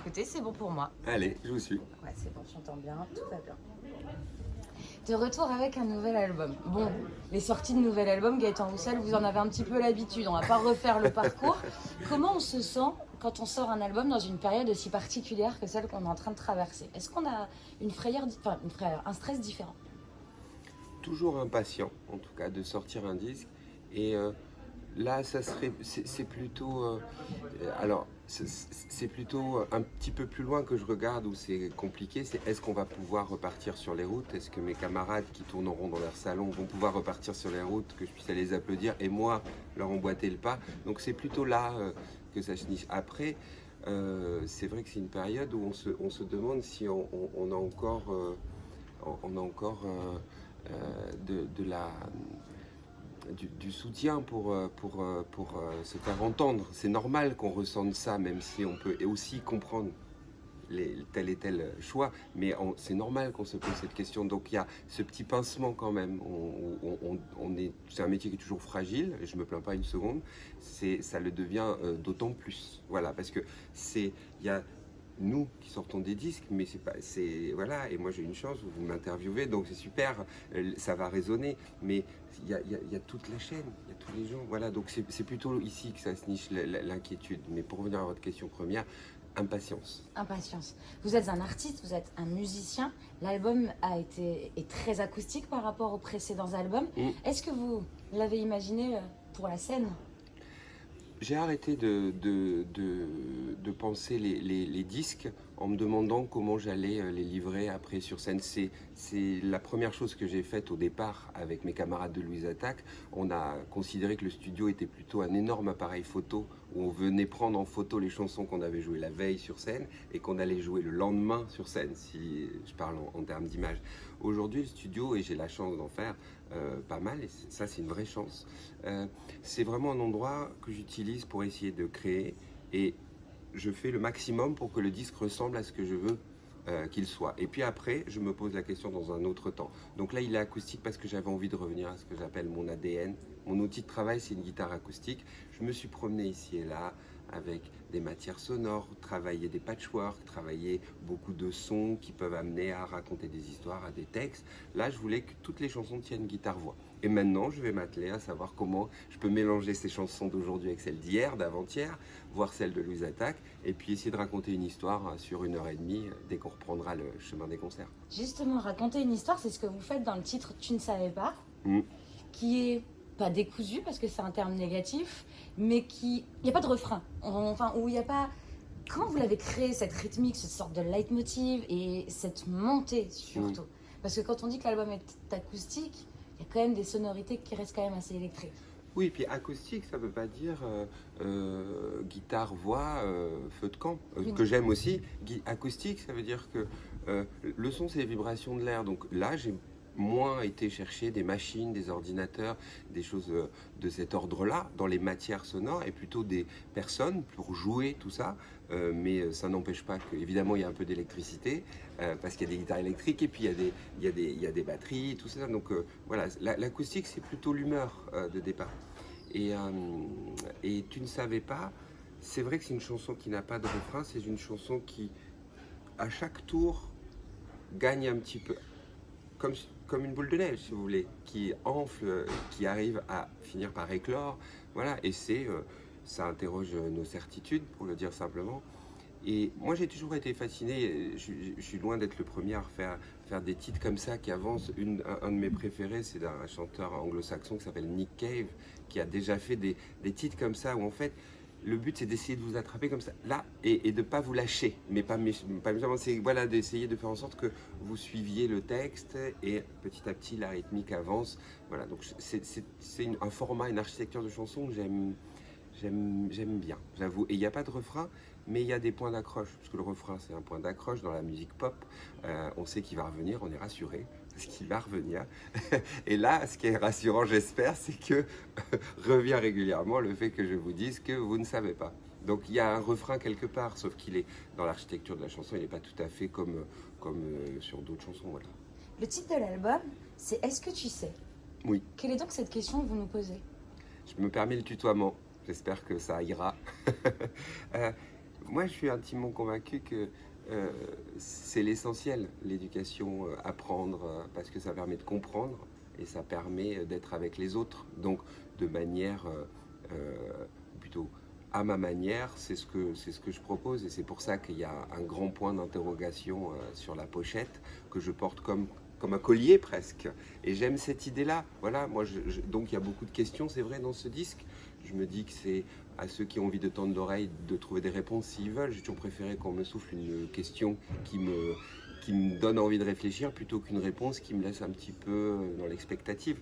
écoutez, c'est bon pour moi. Allez, je vous suis. Ouais, c'est bon, j'entends bien, tout va bien. De retour avec un nouvel album. Bon, les sorties de nouvel album, Gaëtan Roussel, vous en avez un petit peu l'habitude, on va pas refaire le parcours. Comment on se sent quand on sort un album dans une période aussi particulière que celle qu'on est en train de traverser? Est-ce qu'on a une frayeur, un stress différent? Toujours impatient, en tout cas, de sortir un disque. Et là, c'est plutôt, c'est plutôt un petit peu plus loin que je regarde où c'est compliqué. C'est est-ce qu'on va pouvoir repartir sur les routes? Est-ce que mes camarades qui tourneront dans leur salon vont pouvoir repartir sur les routes, que je puisse aller les applaudir et moi leur emboîter le pas? Donc c'est plutôt là que ça se niche. Après, c'est vrai que c'est une période où on se demande si on a encore, du soutien pour se faire entendre. C'est normal qu'on ressente ça, même si on peut aussi comprendre tel et tel choix, mais c'est normal qu'on se pose cette question. Donc il y a ce petit pincement quand même. C'est un métier qui est toujours fragile, et je ne me plains pas une seconde. Ça le devient d'autant plus. Voilà, parce que il y a nous qui sortons des disques, mais voilà, et moi j'ai une chance, vous m'interviewez, donc c'est super, ça va résonner, mais il y a toute la chaîne, il y a tous les gens, voilà, donc c'est plutôt ici que ça se niche l'inquiétude. Mais pour revenir à votre question première, impatience. Impatience. Vous êtes un artiste, vous êtes un musicien. L'album est très acoustique par rapport aux précédents albums. Est-ce que vous l'avez imaginé pour la scène? J'ai arrêté de penser les disques en me demandant comment j'allais les livrer après sur scène. C'est la première chose que j'ai faite au départ avec mes camarades de Louise Attaque. On a considéré que le studio était plutôt un énorme appareil photo où on venait prendre en photo les chansons qu'on avait jouées la veille sur scène et qu'on allait jouer le lendemain sur scène, si je parle en termes d'image. Aujourd'hui, le studio, et j'ai la chance d'en faire pas mal, et ça c'est une vraie chance, c'est vraiment un endroit que j'utilise pour essayer de créer, et je fais le maximum pour que le disque ressemble à ce que je veux qu'il soit. Et puis après, je me pose la question dans un autre temps. Donc là, il est acoustique parce que j'avais envie de revenir à ce que j'appelle mon ADN. Mon outil de travail, c'est une guitare acoustique. Je me suis promené ici et là avec des matières sonores, travailler des patchworks, travailler beaucoup de sons qui peuvent amener à raconter des histoires, à des textes. Là, je voulais que toutes les chansons tiennent guitare-voix. Et maintenant, je vais m'atteler à savoir comment je peux mélanger ces chansons d'aujourd'hui avec celles d'hier, d'avant-hier, voire celles de Louise Attaque, et puis essayer de raconter une histoire sur 1 heure et demie dès qu'on reprendra le chemin des concerts. Justement, raconter une histoire, c'est ce que vous faites dans le titre « Tu ne savais pas », qui est pas décousu parce que c'est un terme négatif, mais il n'y a pas de refrain. Où il n'y a pas... Quand vous l'avez créé, cette rythmique, cette sorte de leitmotiv et cette montée surtout, parce que quand on dit que l'album est acoustique, il y a quand même des sonorités qui restent quand même assez électriques. Oui, et puis acoustique, ça ne veut pas dire guitare, voix, feu de camp, que j'aime aussi. Acoustique, ça veut dire que le son, c'est les vibrations de l'air. Donc là, j'ai moins été chercher des machines, des ordinateurs, des choses de cet ordre-là dans les matières sonores, et plutôt des personnes pour jouer tout ça. Mais ça n'empêche pas qu'évidemment il y a un peu d'électricité parce qu'il y a des guitares électriques, et puis il y a des batteries, tout ça. Donc voilà, l'acoustique, c'est plutôt l'humeur de départ. Et tu ne savais pas, c'est vrai que c'est une chanson qui n'a pas de refrain, c'est une chanson qui, à chaque tour, gagne un petit peu, comme une boule de neige, si vous voulez, qui enfle, qui arrive à finir par éclore. Voilà, et ça interroge nos certitudes, pour le dire simplement. Et moi, j'ai toujours été fasciné, je suis loin d'être le premier à faire des titres comme ça qui avancent. Un de mes préférés, c'est d'un chanteur anglo-saxon qui s'appelle Nick Cave, qui a déjà fait des titres comme ça, où en fait, le but, c'est d'essayer de vous attraper comme ça, là, et de ne pas vous lâcher, mais pas méchamment, c'est voilà, d'essayer de faire en sorte que vous suiviez le texte, et petit à petit, la rythmique avance. Voilà, donc c'est un format, une architecture de chanson que j'aime bien, j'avoue. Et il n'y a pas de refrain, mais il y a des points d'accroche, parce que le refrain, c'est un point d'accroche dans la musique pop. On sait qu'il va revenir, on est rassuré, parce qu'il va revenir. Et là, ce qui est rassurant, j'espère, c'est que revient régulièrement le fait que je vous dise que vous ne savez pas. Donc il y a un refrain quelque part, sauf qu'il est dans l'architecture de la chanson, il n'est pas tout à fait comme sur d'autres chansons. Voilà. Le titre de l'album, c'est « Est-ce que tu sais ?» Oui. Quelle est donc cette question que vous nous posez? Je me permets le tutoiement, j'espère que ça ira. Moi, je suis intimement convaincu que c'est l'essentiel, l'éducation, apprendre, parce que ça permet de comprendre et ça permet d'être avec les autres. Donc, de manière plutôt à ma manière, c'est ce que je propose. Et c'est pour ça qu'il y a un grand point d'interrogation sur la pochette que je porte comme un collier presque. Et j'aime cette idée-là. Voilà, moi, donc il y a beaucoup de questions, c'est vrai, dans ce disque. Je me dis que c'est à ceux qui ont envie de tendre l'oreille de trouver des réponses s'ils veulent. J'ai toujours préféré qu'on me souffle une question qui me donne envie de réfléchir plutôt qu'une réponse qui me laisse un petit peu dans l'expectative.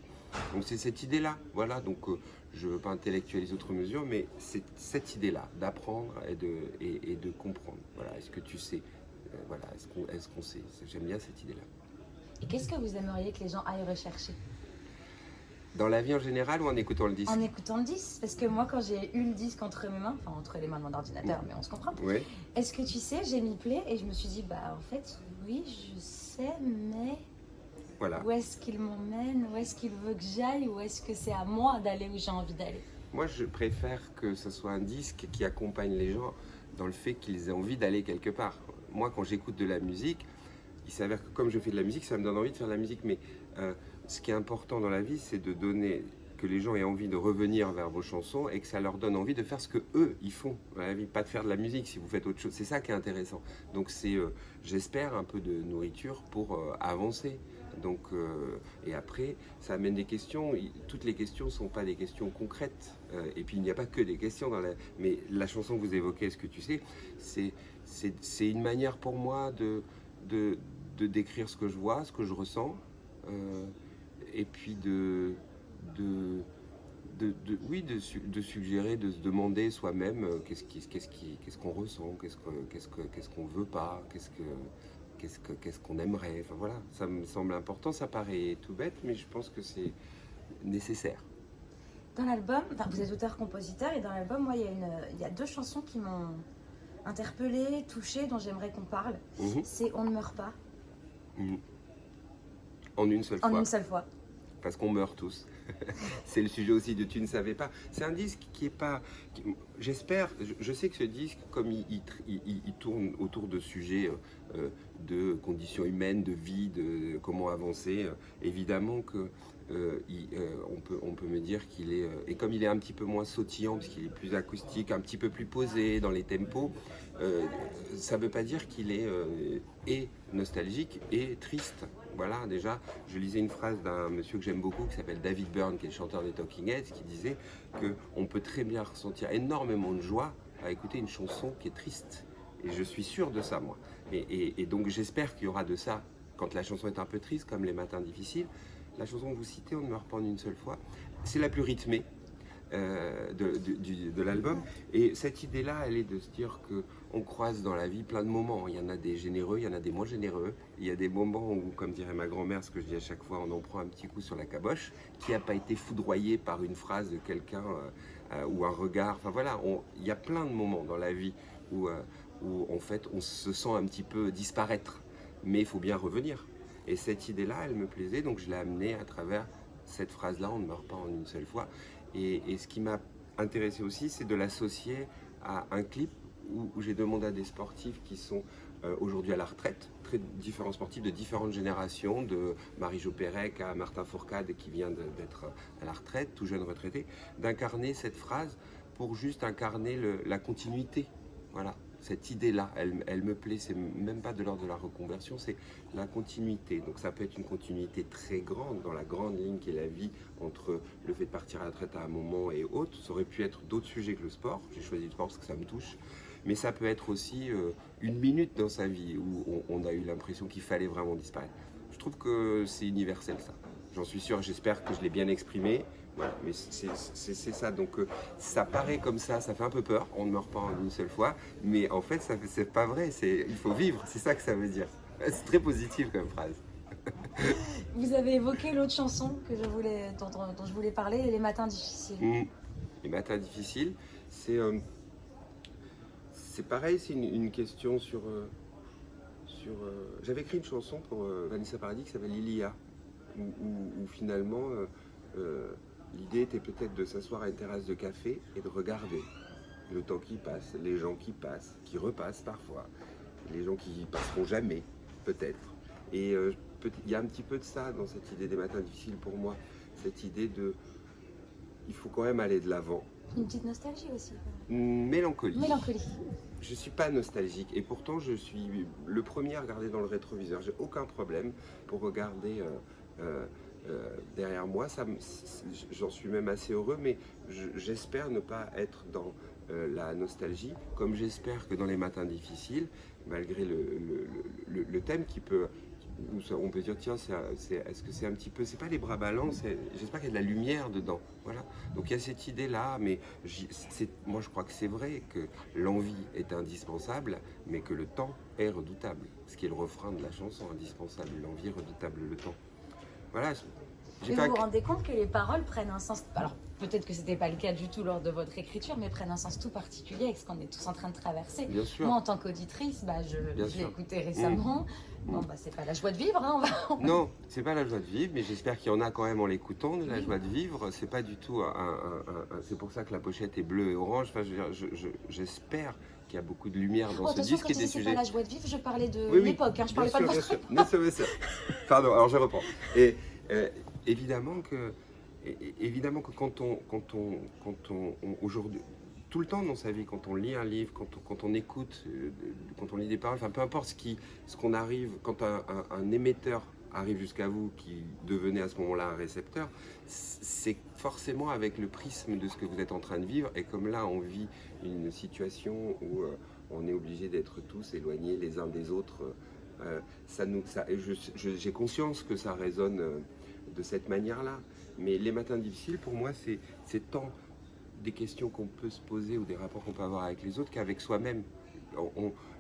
Donc c'est cette idée-là, voilà. Donc je ne veux pas intellectualiser autre mesure, mais c'est cette idée-là d'apprendre et de comprendre. Voilà, est-ce que tu sais voilà, est-ce qu'on sait? J'aime bien cette idée-là. Et qu'est-ce que vous aimeriez que les gens aillent rechercher? Dans la vie en général ou en écoutant le disque? En écoutant le disque, parce que moi quand j'ai eu le disque entre mes mains, enfin entre les mains de mon ordinateur, mais on se comprend. Oui. Est-ce que tu sais, j'ai mis play et je me suis dit, bah en fait, oui, je sais, mais Voilà. où est-ce qu'il m'emmène? Où est-ce qu'il veut que j'aille? Ou est-ce que c'est à moi d'aller où j'ai envie d'aller? Moi, je préfère que ce soit un disque qui accompagne les gens dans le fait qu'ils aient envie d'aller quelque part. Moi, quand j'écoute de la musique, il s'avère que comme je fais de la musique, ça me donne envie de faire de la musique, mais ce qui est important dans la vie, c'est de donner, que les gens aient envie de revenir vers vos chansons et que ça leur donne envie de faire ce que eux ils font dans la vie, pas de faire de la musique si vous faites autre chose. C'est ça qui est intéressant. Donc c'est, j'espère, un peu de nourriture pour avancer. Donc, et après, ça amène des questions. Toutes les questions ne sont pas des questions concrètes. Et puis il n'y a pas que des questions dans la. Mais la chanson que vous évoquez, est-ce que tu sais, c'est une manière pour moi de décrire ce que je vois, ce que je ressens. Et puis oui, de suggérer, de se demander soi-même qu'est-ce qu'on ressent, qu'est-ce qu'on veut pas, qu'est-ce qu'on aimerait. Enfin voilà, ça me semble important, ça paraît tout bête, mais je pense que c'est nécessaire. Dans l'album, enfin, vous êtes auteur-compositeur et dans l'album, moi, il y a 2 chansons qui m'ont interpellée, touchée, dont j'aimerais qu'on parle. C'est On ne meurt pas. En une seule fois. En une seule fois. Parce qu'on meurt tous. C'est le sujet aussi de Tu ne savais pas. C'est un disque qui est pas... J'espère, je sais que ce disque, comme il tourne autour de sujets de conditions humaines, de vie, de comment avancer, évidemment que on peut me dire qu'il est... et comme il est un petit peu moins sautillant, parce qu'il est plus acoustique, un petit peu plus posé dans les tempos, ça ne veut pas dire qu'il est et nostalgique et triste. Voilà, déjà, je lisais une phrase d'un monsieur que j'aime beaucoup, qui s'appelle David Byrne, qui est le chanteur des Talking Heads, qui disait qu'on peut très bien ressentir énormément de joie à écouter une chanson qui est triste. Et je suis sûr de ça, moi. Et donc j'espère qu'il y aura de ça quand la chanson est un peu triste, comme Les Matins Difficiles. La chanson que vous citez, On ne meurt pas en une seule fois, c'est la plus rythmée de l'album. Et cette idée-là, elle est de se dire qu'on croise dans la vie plein de moments. Il y en a des généreux, il y en a des moins généreux. Il y a des moments où, comme dirait ma grand-mère, ce que je dis à chaque fois, on en prend un petit coup sur la caboche. Qui n'a pas été foudroyé par une phrase de quelqu'un ou un regard. Enfin voilà, il y a plein de moments dans la vie où en fait on se sent un petit peu disparaître. Mais il faut bien revenir. Et cette idée-là, elle me plaisait, donc je l'ai amenée à travers cette phrase-là, on ne meurt pas en une seule fois. Et ce qui m'a intéressé aussi, c'est de l'associer à un clip où j'ai demandé à des sportifs qui sont aujourd'hui à la retraite, très différents sportifs de différentes générations, de Marie-Jo Pérec à Martin Fourcade qui vient d'être à la retraite, tout jeune retraité, d'incarner cette phrase pour juste incarner la continuité. Voilà. Cette idée-là, elle me plaît, c'est même pas de l'ordre de la reconversion, c'est la continuité. Donc ça peut être une continuité très grande, dans la grande ligne qui est la vie, entre le fait de partir à la retraite à un moment et autre. Ça aurait pu être d'autres sujets que le sport, j'ai choisi le sport parce que ça me touche. Mais ça peut être aussi une minute dans sa vie où on a eu l'impression qu'il fallait vraiment disparaître. Je trouve que c'est universel ça. J'en suis sûr, j'espère que je l'ai bien exprimé. Voilà, mais c'est ça, donc ça paraît comme ça fait un peu peur, on ne meurt pas en une seule fois, mais en fait c'est pas vrai, il faut vivre, c'est ça que ça veut dire. C'est très positif comme phrase. Vous avez évoqué l'autre chanson que dont je voulais parler, Les Matins Difficiles. Les Matins Difficiles, c'est pareil, c'est une question sur j'avais écrit une chanson pour Vanessa Paradis qui s'appelle Lilia, où finalement... l'idée était peut-être de s'asseoir à une terrasse de café et de regarder. le temps qui passe, les gens qui passent, qui repassent parfois, les gens qui passeront jamais, peut-être. Et il y a un petit peu de ça dans cette idée des matins difficiles pour moi, cette idée de, il faut quand même aller de l'avant. Une petite nostalgie aussi. Mélancolie. Mélancolie. Je ne suis pas nostalgique et pourtant je suis le premier à regarder dans le rétroviseur. J'ai aucun problème pour regarder derrière moi. J'en suis même assez heureux, mais j'espère ne pas être dans la nostalgie, comme j'espère que dans les matins difficiles, malgré le thème qui peut... On peut dire, tiens, est-ce que c'est un petit peu, c'est pas les bras ballants, j'espère qu'il y a de la lumière dedans. Voilà. Donc il y a cette idée-là, mais moi je crois que c'est vrai que l'envie est indispensable, mais que le temps est redoutable. Ce qui est le refrain de la chanson, indispensable, l'envie redoutable, le temps. Voilà. Et vous vous rendez compte que les paroles prennent un sens, alors peut-être que c'était pas le cas du tout lors de votre écriture, mais prennent un sens tout particulier avec ce qu'on est tous en train de traverser. Bien sûr. Moi en tant qu'auditrice, je l'ai écouté récemment. Bon, c'est pas la joie de vivre, hein, Non, c'est pas la joie de vivre, mais j'espère qu'il y en a quand même en l'écoutant, de la joie de vivre. C'est pas du tout c'est pour ça que la pochette est bleue et orange. Enfin, j'espère qu'il y a beaucoup de lumière dans ce disque et des sujets. C'est pas la joie de vivre, je parlais de l'époque, hein, je parlais pas de votre époque. Bien sûr. Pardon, alors je reprends. Et évidemment que quand on aujourd'hui, tout le temps dans sa vie, quand on lit un livre, quand on écoute, quand on lit des paroles, enfin peu importe ce qu'on arrive, quand un émetteur arrive jusqu'à vous, qui devenait à ce moment-là un récepteur, c'est forcément avec le prisme de ce que vous êtes en train de vivre. Et comme là, on vit une situation où on est obligé d'être tous éloignés les uns des autres, j'ai conscience que ça résonne de cette manière-là. Mais les matins difficiles, pour moi, c'est tant des questions qu'on peut se poser ou des rapports qu'on peut avoir avec les autres qu'avec soi-même.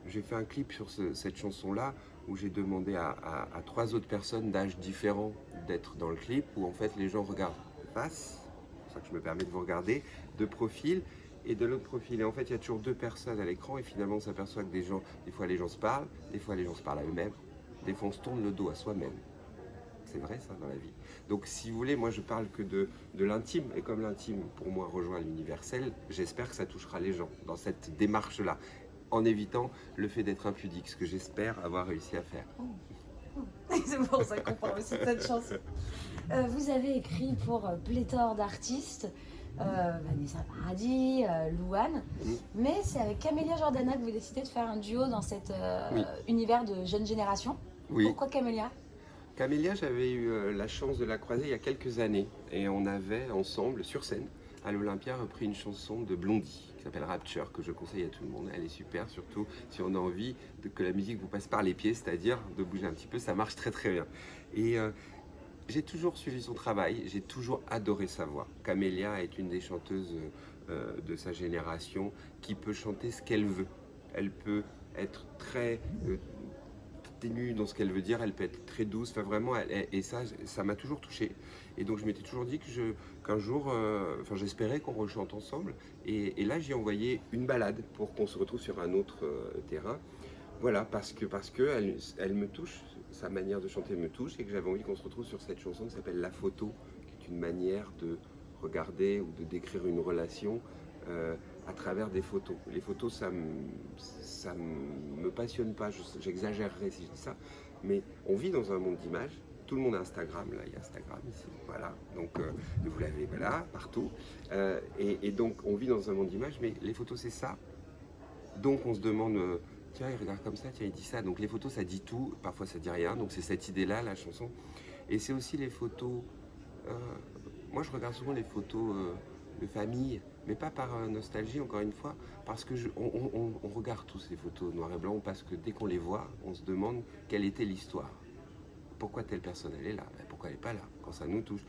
J'ai fait un clip sur cette chanson-là où j'ai demandé à 3 autres personnes d'âge différents d'être dans le clip, où en fait les gens regardent de face, c'est pour ça que je me permets de vous regarder, de profil et de l'autre profil. Et en fait, il y a toujours 2 personnes à l'écran et finalement on s'aperçoit que des fois les gens se parlent, des fois les gens se parlent à eux-mêmes, des fois on se tourne le dos à soi-même. C'est vrai ça dans la vie. Donc si vous voulez, moi je parle que de l'intime, et comme l'intime pour moi rejoint l'universel, j'espère que ça touchera les gens dans cette démarche-là, en évitant le fait d'être impudique, ce que j'espère avoir réussi à faire. C'est pour ça qu'on parle aussi de cette chanson. Vous avez écrit pour pléthore d'artistes, Vanessa Paradis, Louane, mais c'est avec Camélia Jordana que vous décidez de faire un duo dans cet univers de jeune génération. Oui. Pourquoi Camélia ? Camélia, j'avais eu la chance de la croiser il y a quelques années et on avait ensemble, sur scène, à l'Olympia, repris une chanson de Blondie qui s'appelle Rapture, que je conseille à tout le monde. Elle est super, surtout si on a envie que la musique vous passe par les pieds, c'est-à-dire de bouger un petit peu, ça marche très très bien. Et j'ai toujours suivi son travail, j'ai toujours adoré sa voix. Camélia est une des chanteuses de sa génération qui peut chanter ce qu'elle veut. Elle peut être très... ténue dans ce qu'elle veut dire, elle peut être très douce, enfin vraiment, et ça m'a toujours touché. Et donc je m'étais toujours dit qu'un jour, j'espérais qu'on rechante ensemble. Et là, j'ai envoyé une balade pour qu'on se retrouve sur un autre terrain. Voilà, parce que elle me touche, sa manière de chanter me touche, et que j'avais envie qu'on se retrouve sur cette chanson qui s'appelle La Photo, qui est une manière de regarder ou de décrire une relation à travers des photos. Les photos, ça me passionne pas, j'exagérerais si je dis ça, mais on vit dans un monde d'images. Tout le monde a Instagram, là, il y a Instagram ici, voilà, donc vous l'avez, voilà, partout. Et donc, on vit dans un monde d'images, mais les photos, c'est ça. Donc, on se demande, tiens, il regarde comme ça, tiens, il dit ça. Donc, les photos, ça dit tout, parfois, ça dit rien. Donc, c'est cette idée-là, la chanson. Et c'est aussi les photos... moi, je regarde souvent les photos de famille, mais pas par nostalgie, encore une fois, parce que on regarde tous les photos noir et blanc, parce que dès qu'on les voit, on se demande quelle était l'histoire. Pourquoi telle personne elle est là? Pourquoi elle n'est pas là? Quand ça nous touche,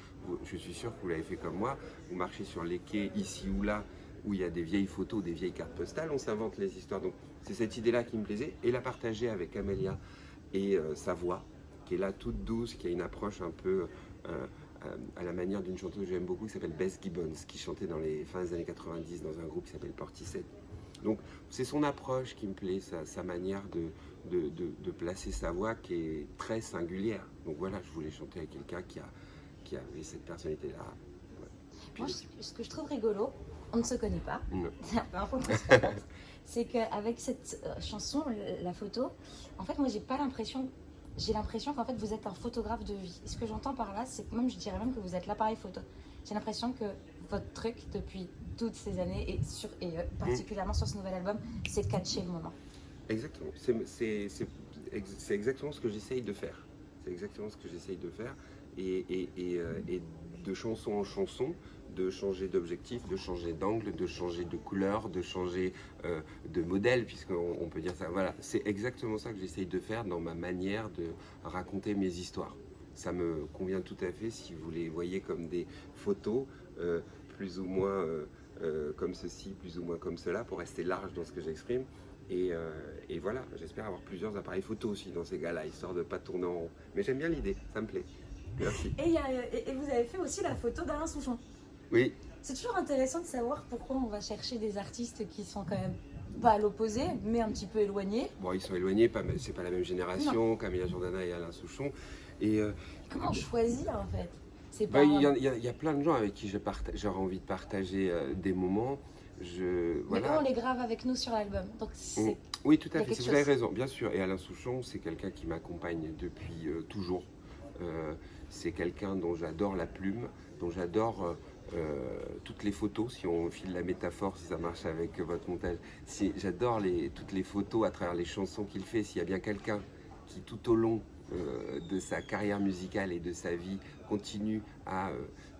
je suis sûr que vous l'avez fait comme moi, vous marchez sur les quais ici ou là, où il y a des vieilles photos, des vieilles cartes postales, on s'invente les histoires. Donc c'est cette idée-là qui me plaisait, et la partager avec Amélia et sa voix, qui est là toute douce, qui a une approche un peu à la manière d'une chanteuse que j'aime beaucoup, qui s'appelle Bess Gibbons, qui chantait dans les fins des années 90 dans un groupe qui s'appelle Portishead. Donc c'est son approche qui me plaît, sa manière de placer sa voix qui est très singulière. Donc voilà, je voulais chanter avec quelqu'un qui avait cette personnalité-là. Ouais. Moi, ce que je trouve rigolo, on ne se connaît pas. Non. C'est la première fois qu'on se rencontre. C'est qu'avec cette chanson, la photo, en fait, moi, j'ai l'impression qu'en fait, vous êtes un photographe de vie. Et ce que j'entends par là, c'est que même, je dirais même que vous êtes l'appareil photo. J'ai l'impression que votre truc, depuis toutes ces années, et particulièrement sur ce nouvel album, c'est de catcher le moment. Exactement. C'est exactement ce que j'essaye de faire. C'est exactement ce que j'essaye de faire. Et de chanson en chanson, de changer d'objectif, de changer d'angle, de changer de couleur, de changer de modèle, puisqu'on peut dire ça. Voilà, c'est exactement ça que j'essaye de faire dans ma manière de raconter mes histoires. Ça me convient tout à fait si vous les voyez comme des photos, plus ou moins comme ceci, plus ou moins comme cela, pour rester large dans ce que j'exprime. Et voilà, j'espère avoir plusieurs appareils photo aussi dans ces gars-là, histoire de ne pas tourner en rond. Mais j'aime bien l'idée, ça me plaît. Merci. Et vous avez fait aussi la photo d'Alain Souchon. Oui. C'est toujours intéressant de savoir pourquoi on va chercher des artistes qui sont quand même pas à l'opposé, mais un petit peu éloignés. Bon, ils sont éloignés, c'est pas la même génération, Camilla Jordana et Alain Souchon. Comment choisir en fait? Il y a plein de gens avec qui j'aurais envie de partager des moments. Mais eux, on les grave avec nous sur l'album. Donc oui, tout à fait, vous avez raison, bien sûr. Et Alain Souchon, c'est quelqu'un qui m'accompagne depuis toujours. C'est quelqu'un dont j'adore la plume, dont j'adore toutes les photos, si on file la métaphore, si ça marche avec votre montage. J'adore toutes les photos à travers les chansons qu'il fait. S'il y a bien quelqu'un qui, tout au long de sa carrière musicale et de sa vie, continue à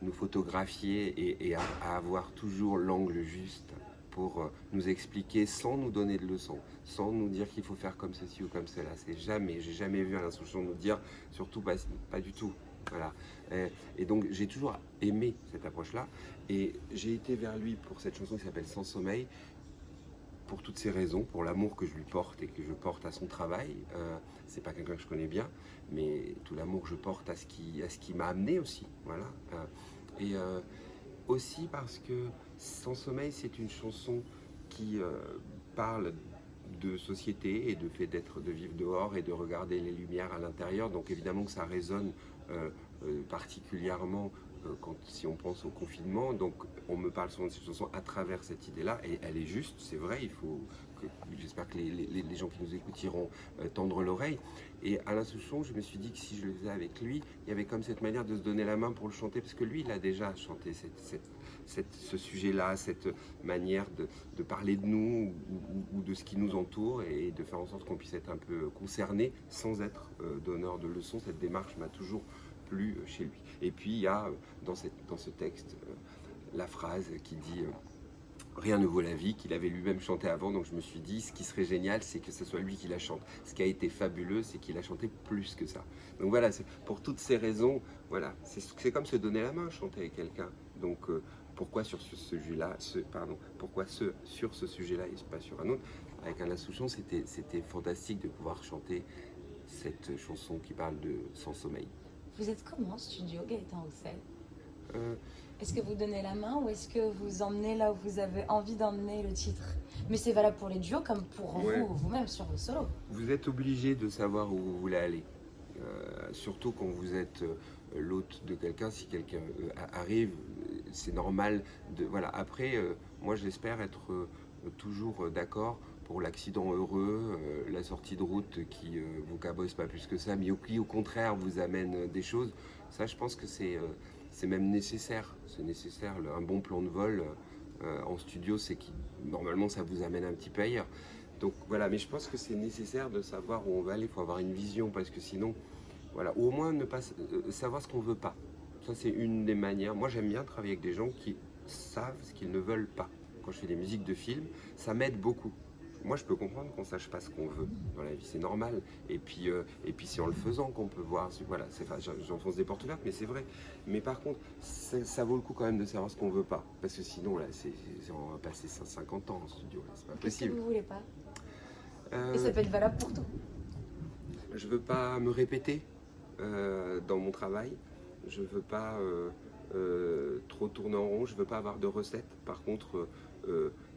nous photographier et à avoir toujours l'angle juste pour nous expliquer sans nous donner de leçons, sans nous dire qu'il faut faire comme ceci ou comme cela. J'ai jamais vu Alain Souchon nous dire, surtout pas du tout. Voilà. Et donc j'ai toujours aimé cette approche-là et j'ai été vers lui pour cette chanson qui s'appelle Sans sommeil, pour toutes ces raisons, pour l'amour que je lui porte et que je porte à son travail. C'est pas quelqu'un que je connais bien, mais tout l'amour que je porte à ce qui m'a amené aussi. Voilà. Aussi parce que Sans sommeil, c'est une chanson qui parle de société et de fait de vivre dehors et de regarder les lumières à l'intérieur. Donc évidemment que ça résonne particulièrement si on pense au confinement. Donc on me parle souvent de cette chanson à travers cette idée-là, et elle est juste, c'est vrai, j'espère que les gens qui nous écoutent iront tendre l'oreille. Et Alain Souchon, je me suis dit que si je le faisais avec lui, il y avait comme cette manière de se donner la main pour le chanter, parce que lui, il a déjà chanté ce sujet-là, cette manière de parler de nous ou de ce qui nous entoure, et de faire en sorte qu'on puisse être un peu concerné sans être donneur de leçons. Cette démarche m'a toujours plu chez lui. Et puis il y a dans ce texte la phrase qui dit rien ne vaut la vie, qu'il avait lui-même chanté avant. Donc je me suis dit, ce qui serait génial, c'est que ce soit lui qui la chante. Ce qui a été fabuleux, c'est qu'il a chanté plus que ça. Donc voilà, pour toutes ces raisons, voilà, c'est comme se donner la main, chanter avec quelqu'un. Donc pourquoi sur ce sujet-là, sur ce sujet-là et pas sur un autre? Avec Alain Souchon, c'était fantastique de pouvoir chanter cette chanson qui parle de Sans sommeil. Vous êtes comment en studio, Gaëtan Roussel? Est-ce que vous donnez la main ou est-ce que vous emmenez là où vous avez envie d'emmener le titre? Mais c'est valable pour les duos comme pour vous-même sur vos solos. Vous êtes obligé de savoir où vous voulez aller. Surtout quand vous êtes l'hôte de quelqu'un. Si quelqu'un arrive, c'est normal. Voilà. Après, moi j'espère être toujours d'accord pour l'accident heureux, la sortie de route qui vous cabosse pas plus que ça, mais qui au contraire vous amène des choses. Ça, je pense que c'est même nécessaire. C'est nécessaire. Un bon plan de vol en studio, c'est qui normalement ça vous amène un petit peu ailleurs. Donc voilà, mais je pense que c'est nécessaire de savoir où on va aller. Il faut avoir une vision, parce que sinon, voilà, ou au moins ne pas savoir ce qu'on veut pas. Ça, c'est une des manières. Moi, j'aime bien travailler avec des gens qui savent ce qu'ils ne veulent pas. Quand je fais des musiques de films, ça m'aide beaucoup. Moi, je peux comprendre qu'on ne sache pas ce qu'on veut dans la vie, c'est normal. Et puis c'est en le faisant qu'on peut voir. Voilà, j'enfonce des portes ouvertes, mais c'est vrai. Mais par contre, ça vaut le coup quand même de savoir ce qu'on veut pas, parce que sinon, là, on va passer 50 ans en studio. C'est pas possible. Qu'est-ce que vous voulez pas? Et ça peut être valable pour tout. Je veux pas me répéter dans mon travail. Je veux pas trop tourner en rond. Je veux pas avoir de recettes. Par contre,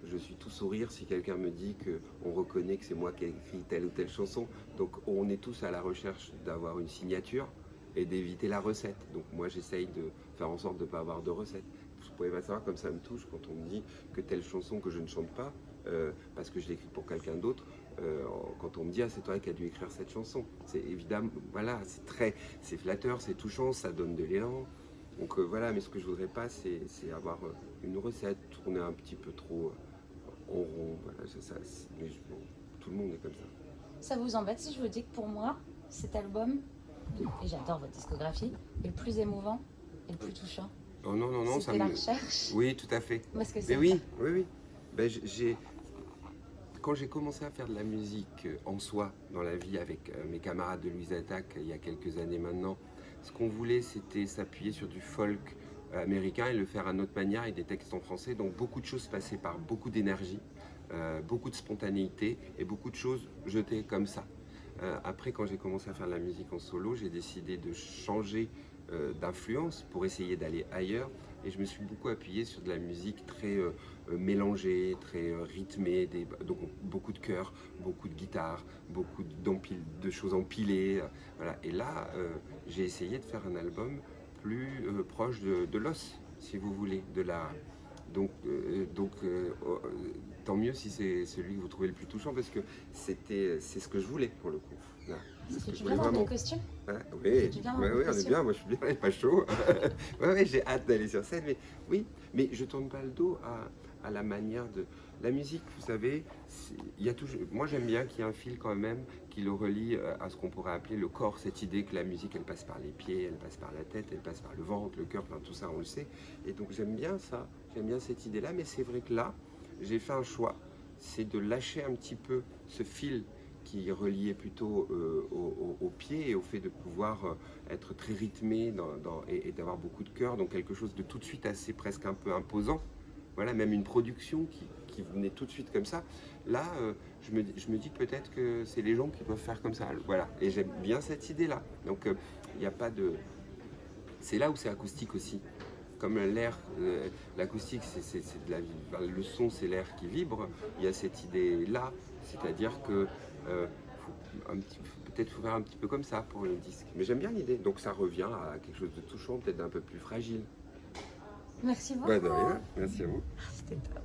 je suis tout sourire si quelqu'un me dit qu'on reconnaît que c'est moi qui ai écrit telle ou telle chanson. Donc on est tous à la recherche d'avoir une signature et d'éviter la recette. Donc moi j'essaye de faire en sorte de ne pas avoir de recette. vous pouvez pas savoir comme ça me touche quand on me dit que telle chanson que je ne chante pas, parce que je l'ai écrite pour quelqu'un d'autre, quand on me dit, ah, c'est toi qui as dû écrire cette chanson. C'est évidemment, voilà, c'est flatteur, c'est touchant, ça donne de l'élan. Donc voilà, mais ce que je voudrais pas, c'est avoir une recette, tourner un petit peu trop en rond. Voilà, mais bon, tout le monde est comme ça. Ça vous embête si je vous dis que pour moi, cet album, et j'adore votre discographie, est le plus émouvant et le plus touchant? Oh non, non, non, C'était la recherche. Oui, tout à fait. Parce que Mais c'est oui, oui, oui. Ben, quand j'ai commencé à faire de la musique en soi, dans la vie, avec mes camarades de Louise Attaque, il y a quelques années maintenant, ce qu'on voulait, c'était s'appuyer sur du folk américain et le faire à notre manière avec des textes en français. Donc beaucoup de choses passaient par beaucoup d'énergie, beaucoup de spontanéité et beaucoup de choses jetées comme ça. Après, quand j'ai commencé à faire de la musique en solo, j'ai décidé de changer d'influence pour essayer d'aller ailleurs. Et je me suis beaucoup appuyé sur de la musique très mélangée, très rythmée, donc beaucoup de chœurs, beaucoup de guitares, beaucoup de choses empilées. Voilà. Et là, j'ai essayé de faire un album plus proche de l'os, si vous voulez, de la... Donc, tant mieux si c'est celui que vous trouvez le plus touchant, parce que c'est ce que je voulais pour le coup. Là, Ça fait du bien dans des costumes. Hein, oui, on est bien, moi je suis bien, il n'est pas chaud. Ouais, j'ai hâte d'aller sur scène, mais oui, mais je tourne pas le dos à la manière de... La musique, vous savez, il y a toujours... Moi j'aime bien qu'il y ait un fil quand même qui le relie à ce qu'on pourrait appeler le corps, cette idée que la musique elle passe par les pieds, elle passe par la tête, elle passe par le ventre, le cœur, enfin tout ça on le sait. Et donc j'aime bien ça, j'aime bien cette idée-là, mais c'est vrai que là, j'ai fait un choix, c'est de lâcher un petit peu ce fil qui est relié plutôt au pied et au fait de pouvoir être très rythmé et d'avoir beaucoup de cœur, donc quelque chose de tout de suite assez presque un peu imposant. Voilà, même une production qui venait tout de suite comme ça. Là, je me dis peut-être que c'est les gens qui peuvent faire comme ça. Voilà, et j'aime bien cette idée-là. Donc, il n'y a pas de... C'est là où c'est acoustique aussi. Comme l'air, l'acoustique, c'est de la vie. Le son, c'est l'air qui vibre. Il y a cette idée-là, c'est-à-dire que peut-être faut faire un petit peu comme ça pour le disque. Mais j'aime bien l'idée. Donc ça revient à quelque chose de touchant, peut-être un peu plus fragile. Merci beaucoup. Bah de rien, merci à vous. C'était top.